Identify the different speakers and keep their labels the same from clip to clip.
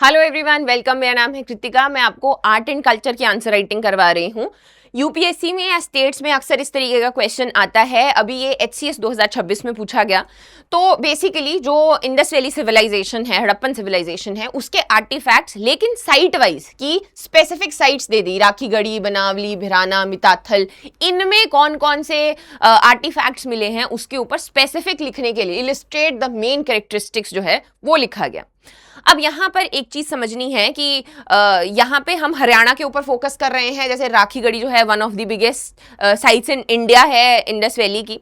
Speaker 1: Hello everyone, welcome. मेरा नाम है कृतिका। मैं आपको आर्ट एंड कल्चर की आंसर राइटिंग करवा रही हूँ। यूपीएससी में या स्टेट्स में अक्सर इस तरीके का क्वेश्चन आता है। अभी ये एचसीएस 2026 में पूछा गया। तो बेसिकली जो इंडस वैली सिविलाइजेशन है, हड़प्पन सिविलाइजेशन है, उसके आर्टिफैक्ट्स लेकिन साइट वाइज की स्पेसिफिक साइट्स दे दी। राखीगढ़ी, बनावली, भिराना, मिताथल, इनमें कौन कौन से आर्टिफैक्ट्स मिले हैं उसके ऊपर स्पेसिफिक लिखने के लिए इलिस्ट्रेट द मेन कैरेक्टरिस्टिक्स जो है वो लिखा गया। अब यहाँ पर एक चीज समझनी है कि यहाँ पे हम हरियाणा के ऊपर फोकस कर रहे हैं। जैसे राखीगढ़ी जो है one of the biggest sites in India है इंडस वैली की।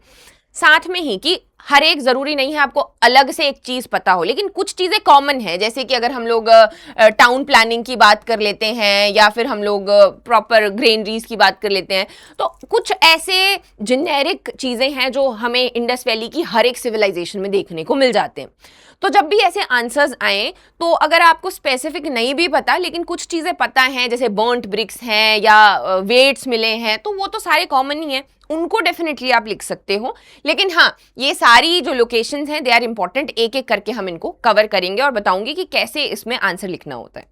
Speaker 1: साथ में ही कि हर एक जरूरी नहीं है आपको अलग से एक चीज पता हो, लेकिन कुछ चीजें कॉमन है। जैसे कि अगर हम लोग टाउन प्लानिंग की बात कर लेते हैं या फिर हम लोग प्रॉपर ग्रेनरीज की बात कर लेते हैं, तो कुछ ऐसे जेनेरिक चीजें हैं जो हमें इंडस वैली की हर एक सिविलाइजेशन में देखने को मिल जाते हैं। तो जब भी ऐसे आंसर्स आए तो अगर आपको स्पेसिफिक नहीं भी पता लेकिन कुछ चीजें पता हैं, जैसे बर्न्ट ब्रिक्स हैं या वेट्स मिले हैं, तो वो तो सारे कॉमन ही हैं, उनको डेफिनेटली आप लिख सकते हो। लेकिन हाँ, ये सारी जो लोकेशंस हैं दे आर इंपॉर्टेंट। एक एक करके हम इनको कवर करेंगे और बताऊंगी कि कैसे इसमें आंसर लिखना होता है।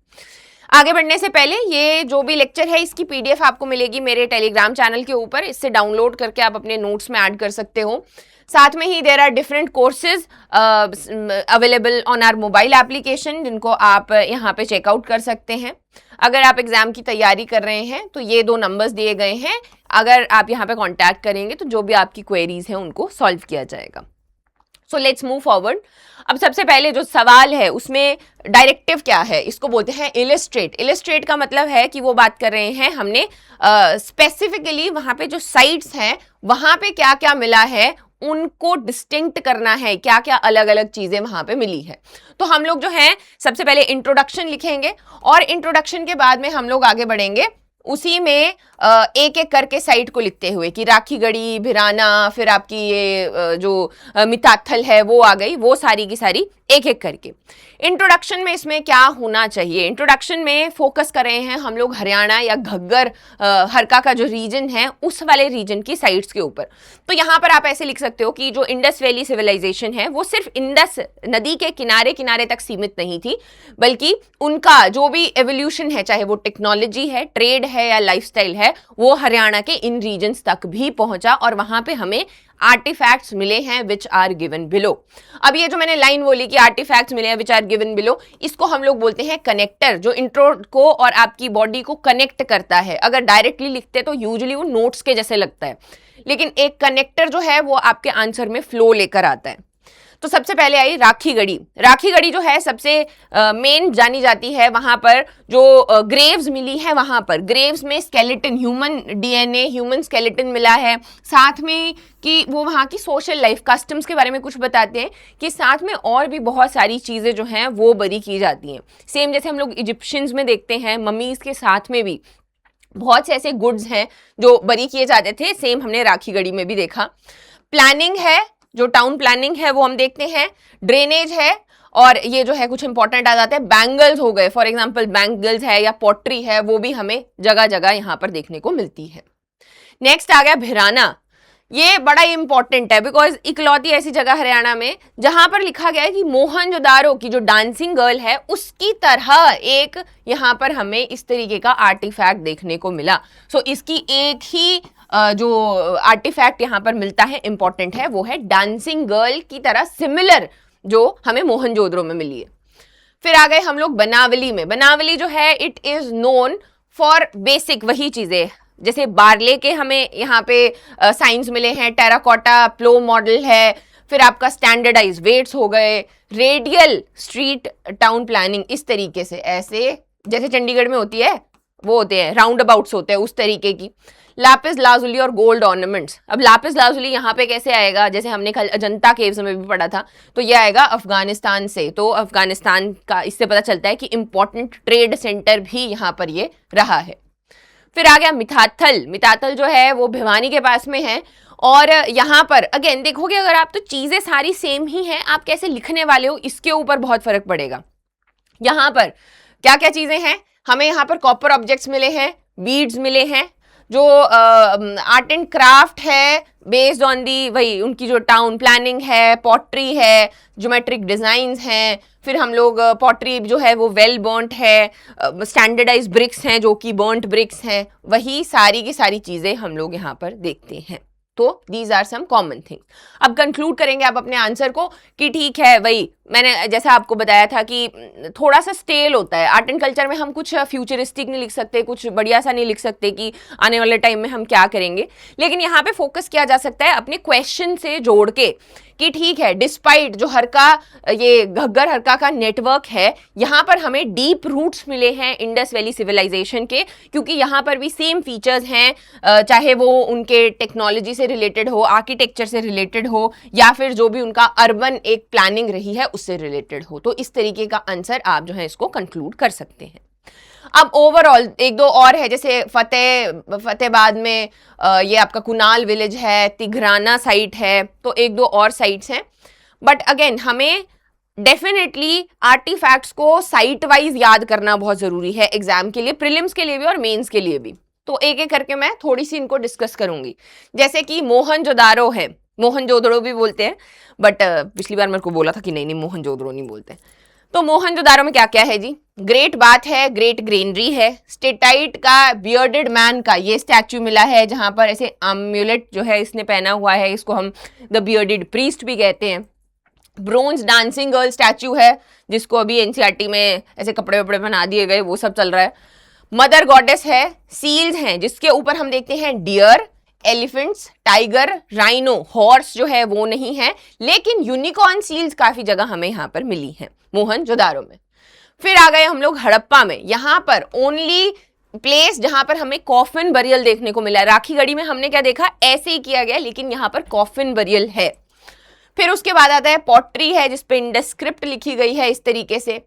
Speaker 1: आगे बढ़ने से पहले ये जो भी लेक्चर है इसकी पीडीएफ आपको मिलेगी मेरे टेलीग्राम चैनल के ऊपर। इससे डाउनलोड करके आप अपने नोट्स में ऐड कर सकते हो। साथ में ही there are different courses available on our mobile application, जिनको आप यहाँ पे चेकआउट कर सकते हैं। अगर आप एग्जाम की तैयारी कर रहे हैं तो ये 2 नंबर्स दिए गए हैं। अगर आप यहाँ पे कांटेक्ट करेंगे तो जो भी आपकी क्वेरीज हैं उनको सॉल्व किया जाएगा। So let's move forward. अब सबसे पहले जो सवाल है उसमें डायरेक्टिव क्या है, इसको बोलते हैं इलिस्ट्रेट। इलिस्ट्रेट का मतलब है कि वो बात कर रहे हैं हमने स्पेसिफिकली वहां पे जो साइट्स हैं वहां पे क्या क्या मिला है उनको डिस्टिंक्ट करना है, क्या क्या अलग अलग चीजें वहां पे मिली है। तो हम लोग जो है सबसे पहले इंट्रोडक्शन लिखेंगे और इंट्रोडक्शन के बाद में हम लोग आगे बढ़ेंगे उसी में एक एक करके साइट को लिखते हुए कि राखीगढ़ी, भिराना, फिर आपकी ये जो मिताथल है वो आ गई, वो सारी की सारी एक एक करके। इंट्रोडक्शन में इसमें क्या होना चाहिए, इंट्रोडक्शन में फोकस कर रहे हैं हम लोग हरियाणा या घग्गर हरका का जो रीजन है उस वाले रीजन की साइट्स के ऊपर। तो यहाँ पर आप ऐसे लिख सकते हो कि जो इंडस वैली सिविलाइजेशन है वो सिर्फ इंडस नदी के किनारे किनारे तक सीमित नहीं थी, बल्कि उनका जो भी एवोल्यूशन है, चाहे वो टेक्नोलॉजी है, ट्रेड है या लाइफस्टाइल है, वो हरियाणा के इन रीजन्स तक भी पहुंचा और वहां पे हमें आर्टिफैक्ट्स मिले हैं विच आर गिवन बिलो। अब ये जो मैंने लाइन बोली कि आर्टिफैक्ट्स मिले हैं विच आर गिवन बिलो, इसको हम लोग बोलते हैं कनेक्टर, जो इंट्रो को और आपकी बॉडी को कनेक्ट करता है। अगर डायरेक्टली लिखते तो यूजुअली वो नोट्स के जैसे लगता है, लेकिन एक कनेक्टर जो है वो आपके आंसर में फ्लो लेकर आता है। तो सबसे पहले आई राखीगढ़ी। राखीगढ़ी जो है सबसे मेन जानी जाती है। वहां पर जो ग्रेव्स मिली है, वहां पर ग्रेव्स में skeleton, human DNA, human skeleton मिला है। साथ में कि वो वहाँ की सोशल लाइफ कस्टम्स के बारे में कुछ बताते हैं कि साथ में और भी बहुत सारी चीज़ें जो हैं वो बरी की जाती हैं। सेम जैसे हम लोग इजिप्शियंस में देखते हैं, मम्मीज के साथ में भी बहुत से ऐसे गुड्स हैं जो बरी किए जाते थे, सेम हमने राखीगढ़ी में भी देखा। प्लानिंग है, जो टाउन प्लानिंग है वो हम देखते हैं। ड्रेनेज है, और ये जो है कुछ इंपॉर्टेंट आ जाते हैं, बैंगल्स हो गए, फॉर एग्जांपल बैंगल्स है या पॉटरी है, वो भी हमें जगह जगह यहाँ पर देखने को मिलती है। नेक्स्ट आ गया भिराना। ये बड़ा ही इंपॉर्टेंट है बिकॉज इकलौती ऐसी जगह हरियाणा में जहां पर लिखा गया है कि मोहनजोदारो की जो डांसिंग गर्ल है उसकी तरह एक यहाँ पर हमें इस तरीके का आर्टिफैक्ट देखने को मिला। सो इसकी एक ही जो आर्टिफैक्ट यहाँ पर मिलता है इंपॉर्टेंट है, वो है डांसिंग गर्ल की तरह सिमिलर जो हमें मोहनजोदड़ो में मिली है। फिर आ गए हम लोग बनावली में। बनावली जो है it is known for basic वही चीजें, जैसे बार्ले के हमें यहाँ पे साइंस मिले हैं, टेराकोटा प्लो मॉडल है, फिर आपका स्टैंडर्डाइज वेट्स हो गए, रेडियल स्ट्रीट टाउन प्लानिंग, इस तरीके से ऐसे जैसे चंडीगढ़ में होती है वो होते हैं, राउंड अबाउट्स होते हैं उस तरीके की। लापिस लाजुली और गोल्ड ऑर्नामेंट्स। अब लापिस लाजुली यहाँ पे कैसे आएगा, जैसे हमने कल अजंता केव्स में भी पढ़ा था, तो ये आएगा अफगानिस्तान से। तो अफगानिस्तान का इससे पता चलता है कि इंपॉर्टेंट ट्रेड सेंटर भी यहाँ पर ये रहा है। फिर आ गया मिताथल। मिताथल जो है वो भिवानी के पास में है, और यहाँ पर अगेन देखोगे अगर आप तो चीजें सारी सेम ही हैं, आप कैसे लिखने वाले हो इसके ऊपर बहुत फर्क पड़ेगा। यहाँ पर क्या क्या चीजें हैं, हमें यहाँ पर कॉपर ऑब्जेक्ट्स मिले हैं, बीड्स मिले हैं, जो आर्ट एंड क्राफ्ट है बेस्ड ऑन दी वही उनकी जो टाउन प्लानिंग है, पॉटरी है, ज्योमेट्रिक डिजाइन्स हैं, फिर हम लोग पॉटरी जो है वो वेल बर्न्ट है, स्टैंडर्डाइज ब्रिक्स हैं जो कि बर्न्ट ब्रिक्स हैं, वही सारी की सारी चीजें हम लोग यहाँ पर देखते हैं। तो these are some common things. अब कंक्लूड करेंगे आप अपने आंसर को कि ठीक है, वही मैंने जैसा आपको बताया था कि थोड़ा सा स्टेल होता है आर्ट एंड कल्चर में। हम कुछ फ्यूचरिस्टिक नहीं लिख सकते, कुछ बढ़िया सा नहीं लिख सकते कि आने वाले टाइम में हम क्या करेंगे, लेकिन यहाँ पे फोकस किया जा सकता है अपने क्वेश्चन से जोड़ के कि ठीक है, डिस्पाइट जो हरका ये घग्गर हरका का नेटवर्क है, यहाँ पर हमें डीप रूट्स मिले हैं इंडस वैली सिविलाइजेशन के, क्योंकि यहाँ पर भी सेम फीचर्स हैं, चाहे वो उनके टेक्नोलॉजी से रिलेटेड हो, आर्किटेक्चर से रिलेटेड हो, या फिर जो भी उनका अर्बन एक प्लानिंग रही है उससे रिलेटेड हो। तो इस तरीके का आंसर आप जो है इसको कंक्लूड कर सकते हैं। अब ओवरऑल एक दो और है, जैसे फतेहाबाद में ये आपका कुनाल विलेज है, तिघराना साइट है, तो एक दो और साइट्स हैं। बट अगेन हमें डेफिनेटली आर्टिफैक्ट्स को साइट वाइज याद करना बहुत जरूरी है एग्जाम के लिए, प्रीलिम्स के लिए भी और मेंस के लिए भी। तो एक एक करके मैं थोड़ी सी इनको डिस्कस करूंगी। जैसे कि मोहनजोदारो है, मोहनजोदड़ो भी बोलते हैं, बट पिछली बार मेरे को बोला था कि नहीं मोहनजोदड़ो नहीं बोलते। तो मोहनजोदारो में क्या क्या है जी? ग्रेट बाथ है, ग्रेट ग्रेनरी है, स्टेटाइट का बियर्डेड मैन का ये स्टैच्यू मिला है, जहां पर ऐसे अम्यूलेट जो है इसने पहना हुआ है, इसको हम द बियर्डेड प्रीस्ट भी कहते हैं। ब्रोंज डांसिंग गर्ल स्टैच्यू है, जिसको अभी एनसीईआरटी में ऐसे कपड़े वपड़े बना दिए गए, वो सब चल रहा है। मदर गॉडेस है, सील्स हैं जिसके ऊपर हम देखते हैं deer, elephants, tiger, rhino, horse जो है वो नहीं है, लेकिन यूनिकॉर्न सील्स काफी जगह हमें यहाँ पर मिली है मोहनजोदारो में। फिर आ गए हम लोग हड़प्पा में, यहाँ पर ओनली प्लेस जहां पर हमें कॉफिन बरियल देखने को मिला है। राखीगढ़ी में हमने क्या देखा, ऐसे ही किया गया, लेकिन यहाँ पर कॉफिन बरियल है। फिर उसके बाद आता है पॉटरी है, जिसपे इंडस स्क्रिप्ट लिखी गई है इस तरीके से।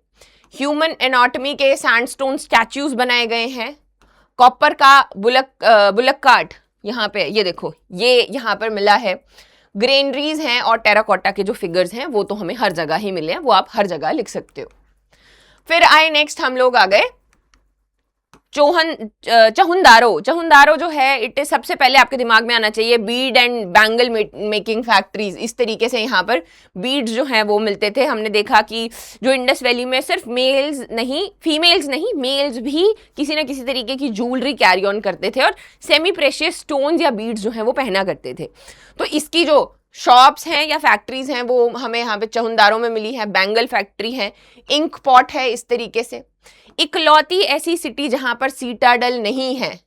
Speaker 1: ह्यूमन एनाटॉमी के सैंडस्टोन स्टैच्यूज बनाए गए हैं। कॉपर का बुलक कार्ट यहाँ पे ये देखो, ये यहाँ पर मिला है। ग्रेनरीज हैं और टेराकोटा के जो फिगर्स हैं वो तो हमें हर जगह ही मिले हैं, वो आप हर जगह लिख सकते हो। फिर आए नेक्स्ट हम लोग आ गए चहुंदारो। चहुंदारो जो है इट सबसे पहले आपके दिमाग में आना चाहिए Beed and bangle making factories. इस तरीके से यहाँ पर बीड्स जो हैं वो मिलते थे। हमने देखा कि जो इंडस वैली में सिर्फ मेल्स नहीं, फीमेल्स नहीं, मेल्स भी किसी ना किसी तरीके की ज्वेलरी कैरी ऑन करते थे और सेमी प्रेशियस स्टोन्स या बीड्स जो हैं वो पहना करते थे। तो इसकी जो शॉप्स हैं या फैक्ट्रीज हैं वो हमें यहाँ पे चहुंदारो में मिली है। बैंगल फैक्ट्री है, इंक पॉट है इस तरीके से। इकलौती ऐसी सिटी जहां पर सीटाडल नहीं है,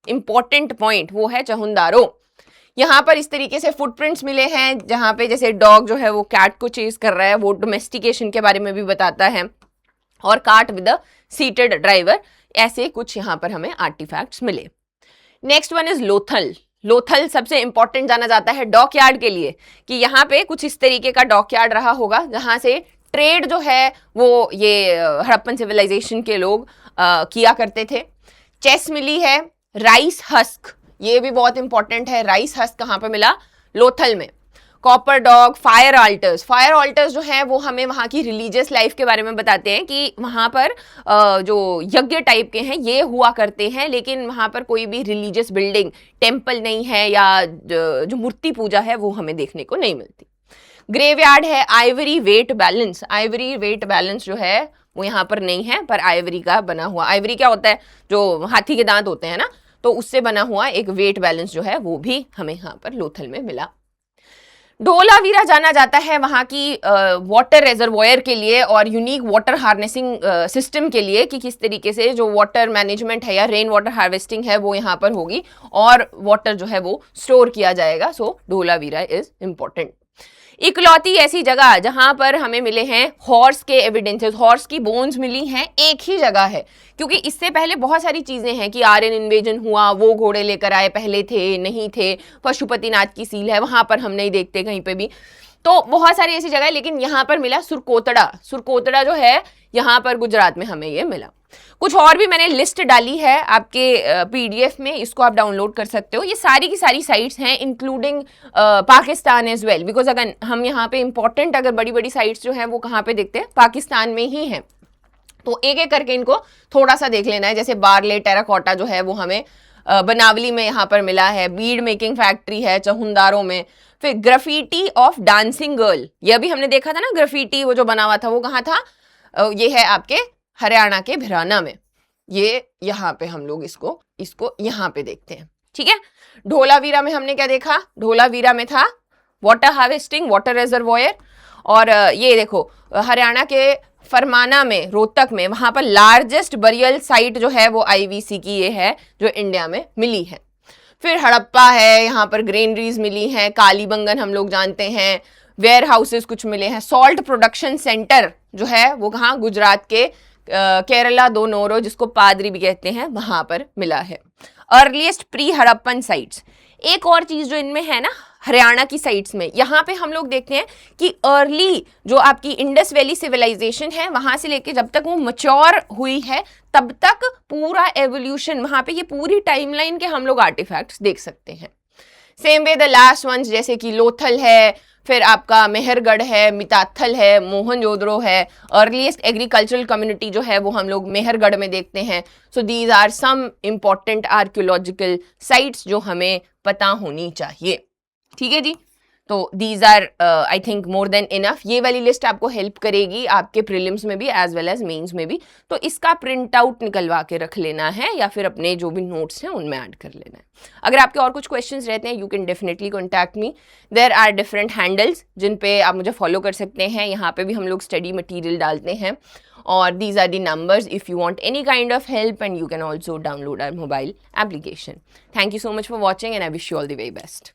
Speaker 1: इंपॉर्टेंट पॉइंट, वो है चहुंदारो। यहाँ पर इस तरीके से फुटप्रिंट्स मिले हैं, जहां पे जैसे डॉग जो है वो कैट को चेज कर रहा है, वो डोमेस्टिकेशन के बारे में भी बताता है, और cart with a seated driver, ऐसे कुछ यहाँ पर हमें आर्टिफैक्ट्स मिले। Next one is Lothal. Lothal सबसे इंपॉर्टेंट जाना जाता है डॉक यार्ड के लिए, कि यहाँ पे कुछ इस तरीके का डॉक यार्ड रहा होगा जहां से ट्रेड जो है वो ये हड़प्पन सिविलाइजेशन के लोग किया करते थे। चेस मिली है। राइस हस्क, ये भी बहुत इंपॉर्टेंट है। राइस हस्क कहाँ पे मिला? लोथल में। Copper dog, fire alters. Fire alters जो हैं वो हमें वहाँ की रिलीजियस लाइफ के बारे में बताते हैं कि वहाँ पर जो यज्ञ टाइप के हैं ये हुआ करते हैं, लेकिन वहाँ पर कोई भी रिलीजियस बिल्डिंग, टेम्पल नहीं है, या जो मूर्ति पूजा है वो हमें देखने को नहीं मिलती। ग्रेवयार्ड है। Ivory weight balance. Ivory weight balance जो है वो यहाँ पर नहीं है, पर आइवरी का बना हुआ, आइवरी क्या होता है, जो हाथी के दांत होते हैं ना, तो उससे बना हुआ एक वेट बैलेंस जो है वो भी हमें यहाँ पर लोथल में मिला। धोलावीरा जाना जाता है वहाँ की वाटर रेजर्वोयर के लिए और यूनिक वाटर हार्नेसिंग सिस्टम के लिए, कि किस तरीके से जो वाटर मैनेजमेंट है या रेन वाटर हार्वेस्टिंग है वो यहाँ पर होगी और वाटर जो है वो स्टोर किया जाएगा। सो धोलावीरा इज इम्पोर्टेंट। इकलौती ऐसी जगह जहां पर हमें मिले हैं हॉर्स के एविडेंसेस, हॉर्स की बोन्स मिली हैं, एक ही जगह है, क्योंकि इससे पहले बहुत सारी चीजें हैं कि आर्यन इन्वेजन हुआ, वो घोड़े लेकर आए, पहले थे नहीं थे, पशुपतिनाथ की सील है वहां पर हम नहीं देखते कहीं पे भी, तो बहुत सारी ऐसी जगह है। लेकिन यहाँ पर मिला सुरकोतड़ा। सुरकोतड़ा जो है यहाँ पर गुजरात में हमें ये मिला। कुछ और भी मैंने लिस्ट डाली है आपके पीडीएफ में, इसको आप डाउनलोड कर सकते हो। ये सारी की सारी साइट्स हैं including Pakistan as well, because अगर हम यहाँ पे इंपॉर्टेंट अगर बड़ी बड़ी साइट्स जो हैं वो कहाँ पे देखते हैं, पाकिस्तान में ही हैं। तो एक एक करके इनको थोड़ा सा देख लेना है। जैसे बार्ले टेराकोटा जो है वो हमें बनावली में यहाँ पर मिला है, बीड मेकिंग फैक्ट्री है चहुंदारों में। फिर ग्राफिटी ऑफ डांसिंग गर्ल, ये भी हमने देखा था ना, ग्राफिटी वो जो बना हुआ था वो कहाँ था, ये है आपके हरियाणा के भिराना में। ये यहाँ पे हम लोग इसको यहाँ पे देखते हैं, ठीक है। ढोलावीरा में हमने क्या देखा, ढोलावीरा में था वाटर हार्वेस्टिंग, वाटर रिजर्वॉयर। और ये देखो हरियाणा के फरमाना में, रोहतक में, वहां पर लार्जेस्ट बरियल साइट जो है वो आईवीसी की ये है जो इंडिया में मिली है। फिर हड़प्पा है, यहाँ पर ग्रेनरीज मिली हैं, कालीबंगन हम लोग जानते हैं, वेयर हाउसेस कुछ मिले हैं। सॉल्ट प्रोडक्शन सेंटर जो है वो कहाँ, गुजरात के केरला दो नोरो, जिसको पादरी भी कहते हैं, वहां पर मिला है। Earliest pre Harappan sites. एक और चीज जो इनमें है ना हरियाणा की साइट्स में, यहाँ पे हम लोग देखते हैं कि अर्ली जो आपकी इंडस वैली सिविलाइजेशन है वहां से लेके जब तक वो मैच्योर हुई है तब तक पूरा एवोल्यूशन, वहां पे ये पूरी टाइमलाइन के हम लोग आर्टिफैक्ट्स देख सकते हैं। Same way the last ones जैसे कि लोथल है, फिर आपका मेहरगढ़ है, मिताथल है, मोहनजोदड़ो है। अर्लीस्ट एग्रीकल्चरल कम्युनिटी जो है वो हम लोग मेहरगढ़ में देखते हैं। So these are some important archaeological sites जो हमें पता होनी चाहिए, ठीक है जी। तो these are I think more than enough. ये वाली लिस्ट आपको हेल्प करेगी आपके प्रीलिम्स में भी एज वेल एज मेंस में भी। तो इसका प्रिंट आउट निकलवा के रख लेना है या फिर अपने जो भी नोट्स हैं उनमें ऐड कर लेना है। अगर आपके और कुछ क्वेश्चंस रहते हैं you can definitely contact me. There are different handles जिन पे आप मुझे फॉलो कर सकते हैं। यहाँ पे भी हम लोग स्टडी मटीरियल डालते हैं और these are the numbers if you want any kind of help, and you can also download our mobile application. Thank you so much for watching and I wish you all the very best.